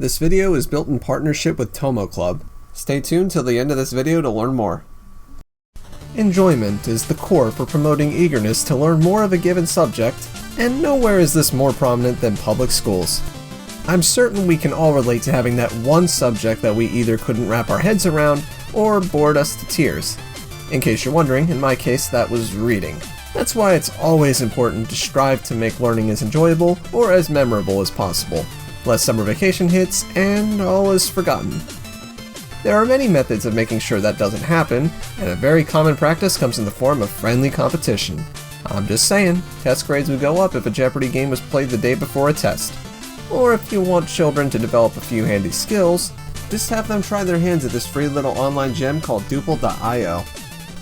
This video is built in partnership with Tomo Club. Stay tuned till the end of this video to learn more. Enjoyment is the core for promoting eagerness to learn more of a given subject, and nowhere is this more prominent than public schools. I'm certain we can all relate to having that one subject that we either couldn't wrap our heads around or bored us to tears. In case you're wondering, in my case that was reading. That's why it's always important to strive to make learning as enjoyable or as memorable as possible, lest summer vacation hits and all is forgotten. There are many methods of making sure that doesn't happen, and a very common practice comes in the form of friendly competition. I'm just saying, test grades would go up if a Jeopardy game was played the day before a test. Or if you want children to develop a few handy skills, just have them try their hands at this free little online gem called Doople.io.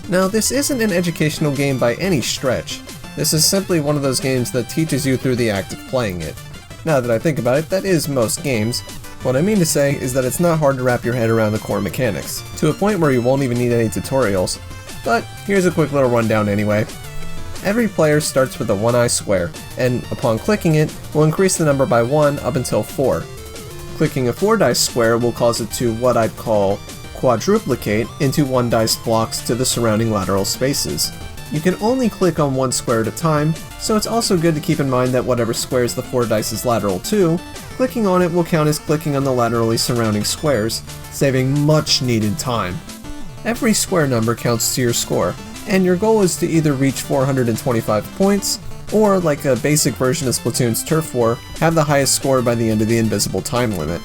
Now, this isn't an educational game by any stretch. This is simply one of those games that teaches you through the act of playing it. Now that I think about it, that is most games. What I mean to say is that it's not hard to wrap your head around the core mechanics, to a point where you won't even need any tutorials. But here's a quick little rundown anyway. Every player starts with a 1-eye square, and upon clicking it, will increase the number by 1 up until 4. Clicking a 4-dice square will cause it to what I'd call quadruplicate into 1-dice blocks to the surrounding lateral spaces. You can only click on one square at a time, so it's also good to keep in mind that whatever squares the 4 dice is lateral to, clicking on it will count as clicking on the laterally surrounding squares, saving much needed time. Every square number counts to your score, and your goal is to either reach 425 points, or like a basic version of Splatoon's Turf War, have the highest score by the end of the invisible time limit.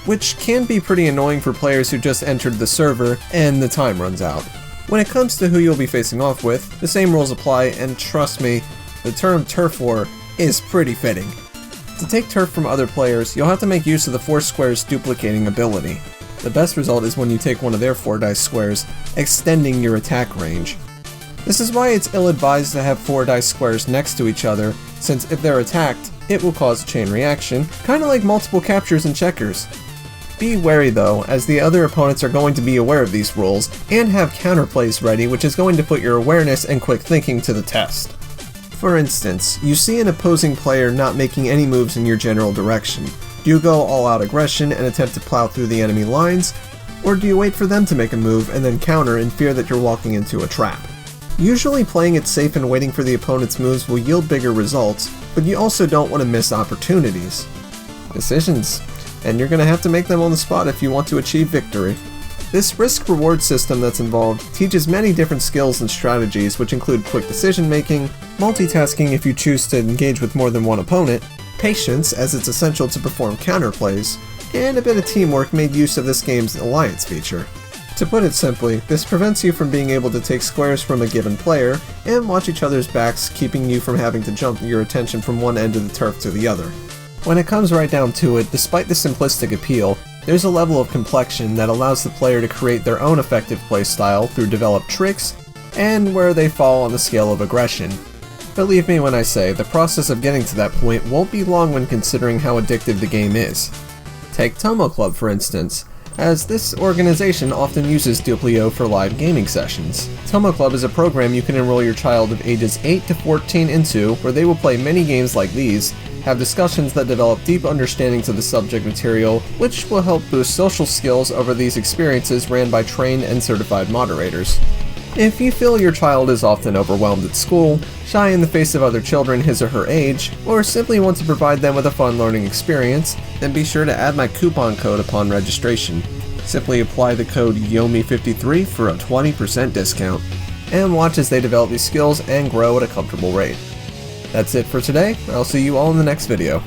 Which can be pretty annoying for players who just entered the server and the time runs out. When it comes to who you'll be facing off with, the same rules apply, and trust me, the term Turf War is pretty fitting. To take turf from other players, you'll have to make use of the 4 squares duplicating ability. The best result is when you take one of their 4-dice squares, extending your attack range. This is why it's ill-advised to have 4-dice squares next to each other, since if they're attacked, it will cause a chain reaction, kinda like multiple captures in checkers. Be wary though, as the other opponents are going to be aware of these rules, and have counterplays ready, which is going to put your awareness and quick thinking to the test. For instance, you see an opposing player not making any moves in your general direction. Do you go all-out aggression and attempt to plow through the enemy lines, or do you wait for them to make a move and then counter in fear that you're walking into a trap? Usually playing it safe and waiting for the opponent's moves will yield bigger results, but you also don't want to miss opportunities. Decisions. And you're going to have to make them on the spot if you want to achieve victory. This risk-reward system that's involved teaches many different skills and strategies, which include quick decision-making, multitasking if you choose to engage with more than one opponent, patience as it's essential to perform counterplays, and a bit of teamwork made use of this game's alliance feature. To put it simply, this prevents you from being able to take squares from a given player and watch each other's backs, keeping you from having to jump your attention from one end of the turf to the other. When it comes right down to it, despite the simplistic appeal, there's a level of complexion that allows the player to create their own effective playstyle through developed tricks, and where they fall on the scale of aggression. Believe me when I say, the process of getting to that point won't be long when considering how addictive the game is. Take Tomo Club for instance, as this organization often uses Doople.io for live gaming sessions. Tomo Club is a program you can enroll your child of ages 8 to 14 into, where they will play many games like these, have discussions that develop deep understandings of the subject material, which will help boost social skills over these experiences ran by trained and certified moderators. If you feel your child is often overwhelmed at school, shy in the face of other children his or her age, or simply want to provide them with a fun learning experience, then be sure to add my coupon code upon registration. Simply apply the code YOMI53 for a 20% discount, and watch as they develop these skills and grow at a comfortable rate. That's it for today. I'll see you all in the next video.